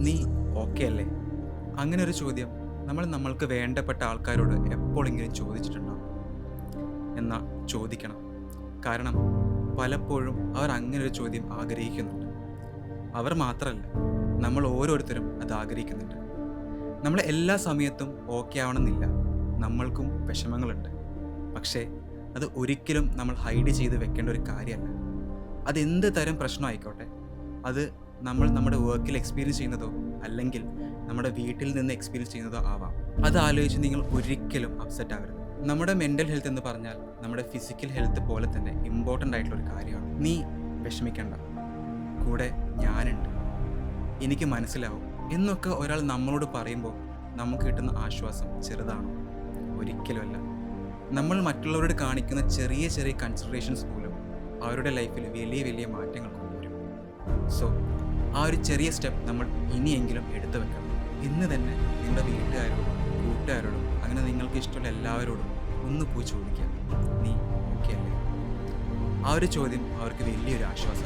നീ ഓക്കെ അല്ലേ? അങ്ങനെ ഒരു ചോദ്യം നമ്മൾക്ക് വേണ്ടപ്പെട്ട ആൾക്കാരോട് എപ്പോഴെങ്കിലും ചോദിച്ചിട്ടുണ്ടോ? എന്നാ ചോദിക്കണം. കാരണം പലപ്പോഴും അവർ അങ്ങനെ ഒരു ചോദ്യം ആഗ്രഹിക്കുന്നുണ്ട്. അവർ മാത്രമല്ല, നമ്മൾ ഓരോരുത്തരും അത് ആഗ്രഹിക്കുന്നുണ്ട്. നമ്മൾ എല്ലാ സമയത്തും ഓക്കെ ആവണമെന്നില്ല. നമ്മൾക്കും വിഷമങ്ങളുണ്ട്. പക്ഷേ അത് ഒരിക്കലും നമ്മൾ ഹൈഡ് ചെയ്ത് വെക്കേണ്ട ഒരു കാര്യമല്ല. അതെന്ത് തരം പ്രശ്നമായിക്കോട്ടെ. അത് നമ്മൾ നമ്മുടെ വർക്കിൽ എക്സ്പീരിയൻസ് ചെയ്യുന്നതോ അല്ലെങ്കിൽ നമ്മുടെ വീട്ടിൽ നിന്ന് എക്സ്പീരിയൻസ് ചെയ്യുന്നതോ ആവാം. അത് ആലോചിച്ച് നിങ്ങൾ ഒരിക്കലും അപ്സെറ്റ് ആവരുത്. നമ്മുടെ മെൻ്റൽ ഹെൽത്ത് എന്ന് പറഞ്ഞാൽ നമ്മുടെ ഫിസിക്കൽ ഹെൽത്ത് പോലെ തന്നെ ഇമ്പോർട്ടൻ്റ് ആയിട്ടുള്ളൊരു കാര്യമാണ്. നീ വിഷമിക്കണ്ട, കൂടെ ഞാനുണ്ട്, എനിക്ക് മനസ്സിലാവും എന്നൊക്കെ ഒരാൾ നമ്മളോട് പറയുമ്പോൾ നമുക്ക് കിട്ടുന്ന ആശ്വാസം ചെറുതാണോ? ഒരിക്കലുമല്ല. നമ്മൾ മറ്റുള്ളവരോട് കാണിക്കുന്ന ചെറിയ ചെറിയ കൺസിഡറേഷൻസ് പോലും അവരുടെ ലൈഫിൽ വലിയ വലിയ മാറ്റങ്ങൾ കൊണ്ടുവരും. സോ ആ ഒരു ചെറിയ സ്റ്റെപ്പ് നമ്മൾ ഇനിയെങ്കിലും എടുത്തു വെക്കണം. ഇന്ന് തന്നെ നിങ്ങളുടെ വീട്ടുകാരോടും കൂട്ടുകാരോടും അങ്ങനെ നിങ്ങൾക്ക് ഇഷ്ടമുള്ള എല്ലാവരോടും ഒന്ന് പോയി ചോദിക്കാം, നീ ഓക്കെ അല്ലേ? ആ ഒരു ചോദ്യം അവർക്ക് വലിയൊരു ആശ്വാസം.